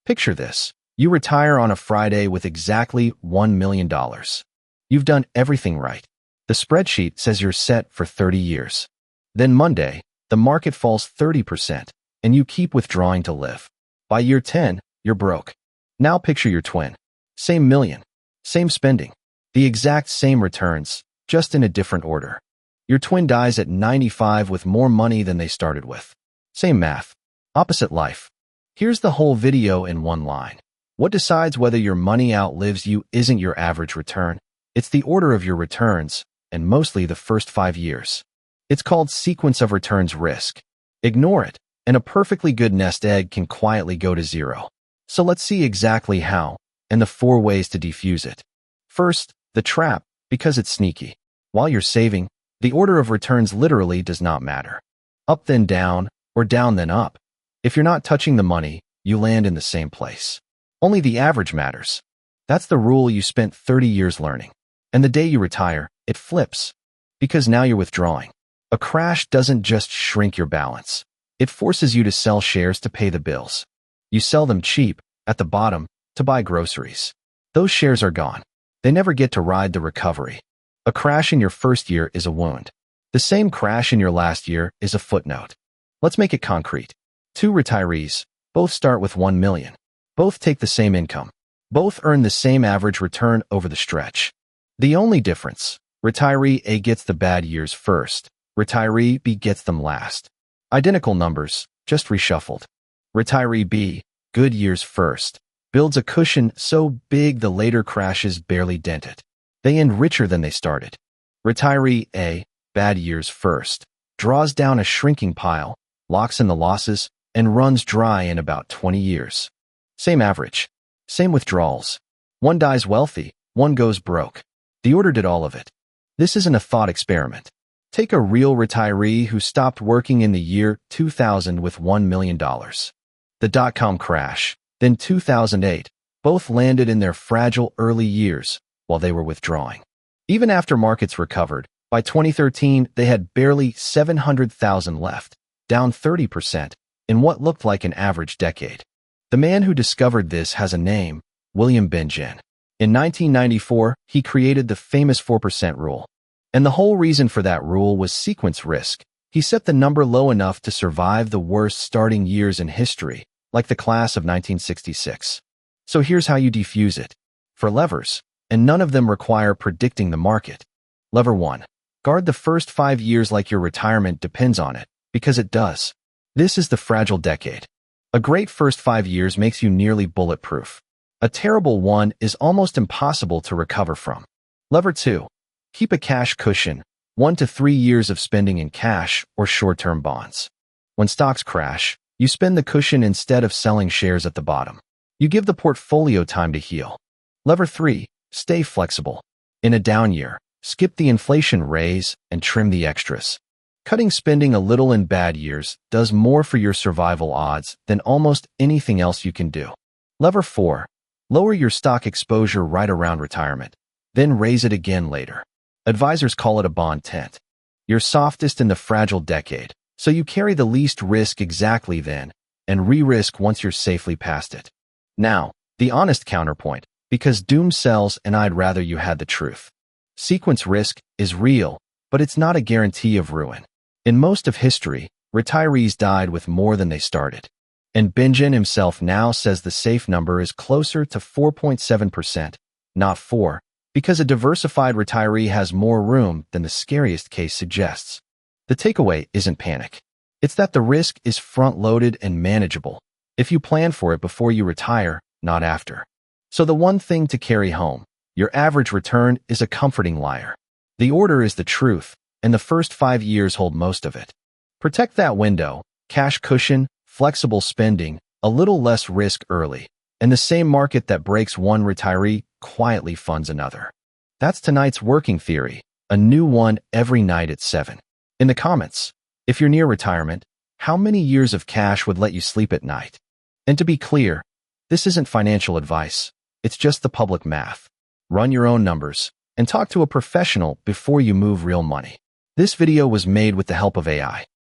Picture this. You retire on a Friday with exactly $1 million. You've done everything right. The spreadsheet says you're set for 30 years. Then Monday, the market falls 30%, and you keep withdrawing to live. By year 10, you're broke. Now picture your twin. Same million, same spending, the exact same returns, just in a different order. Your twin dies at 95 with more money than they started with. Same math, opposite life. Here's the whole video in one line. What decides whether your money outlives you isn't your average return. It's the order of your returns, and mostly the first 5 years. It's called sequence of returns risk. Ignore it, and a perfectly good nest egg can quietly go to zero. So let's see exactly how, and the 4 ways to defuse it. First, the trap, because it's sneaky. While you're saving, the order of returns literally does not matter. Up then down, or down then up. If you're not touching the money, you land in the same place. Only the average matters. That's the rule you spent 30 years learning. And the day you retire, it flips. Because now you're withdrawing. A crash doesn't just shrink your balance. It forces you to sell shares to pay the bills. You sell them cheap, at the bottom, to buy groceries. Those shares are gone. They never get to ride the recovery. A crash in your first year is a wound. The same crash in your last year is a footnote. Let's make it concrete. 2 retirees, both start with 1 million. Both take the same income. Both earn the same average return over the stretch. The only difference, retiree A gets the bad years first. Retiree B gets them last. Identical numbers, just reshuffled. Retiree B, good years first, builds a cushion so big the later crashes barely dent it. They end richer than they started. Retiree A, bad years first, draws down a shrinking pile, locks in the losses, and runs dry in about 20 years. Same average. Same withdrawals. One dies wealthy, one goes broke. The order did all of it. This isn't a thought experiment. Take a real retiree who stopped working in the year 2000 with $1 million. The dot-com crash, then 2008, both landed in their fragile early years while they were withdrawing. Even after markets recovered, by 2013, they had barely 700,000 left, down 30%, in what looked like an average decade. The man who discovered this has a name, William Bengen. In 1994, he created the famous 4% rule. And the whole reason for that rule was sequence risk. He set the number low enough to survive the worst starting years in history, like the class of 1966. So here's how you defuse it. 4 levers, and none of them require predicting the market. Lever 1. Guard the first 5 years like your retirement depends on it, because it does. This is the fragile decade. A great first 5 years makes you nearly bulletproof. A terrible one is almost impossible to recover from. Lever 2. Keep a cash cushion, 1 to 3 years of spending in cash or short-term bonds. When stocks crash, you spend the cushion instead of selling shares at the bottom. You give the portfolio time to heal. Lever 3. Stay flexible. In a down year, skip the inflation raise and trim the extras. Cutting spending a little in bad years does more for your survival odds than almost anything else you can do. Lever 4. Lower your stock exposure right around retirement, then raise it again later. Advisors call it a bond tent. You're softest in the fragile decade, so you carry the least risk exactly then, and re-risk once you're safely past it. Now, the honest counterpoint, because doom sells and I'd rather you had the truth. Sequence risk is real, but it's not a guarantee of ruin. In most of history, retirees died with more than they started. And Bengen himself now says the safe number is closer to 4.7%, not 4%, because a diversified retiree has more room than the scariest case suggests. The takeaway isn't panic. It's that the risk is front-loaded and manageable if you plan for it before you retire, not after. So the one thing to carry home, your average return is a comforting liar. The order is the truth, and the first 5 years hold most of it. Protect that window, cash cushion, flexible spending, a little less risk early, and the same market that breaks one retiree quietly funds another. That's tonight's working theory, a new one every night at 7. In the comments, if you're near retirement, how many years of cash would let you sleep at night? And to be clear, this isn't financial advice. It's just the public math. Run your own numbers and talk to a professional before you move real money. This video was made with the help of AI.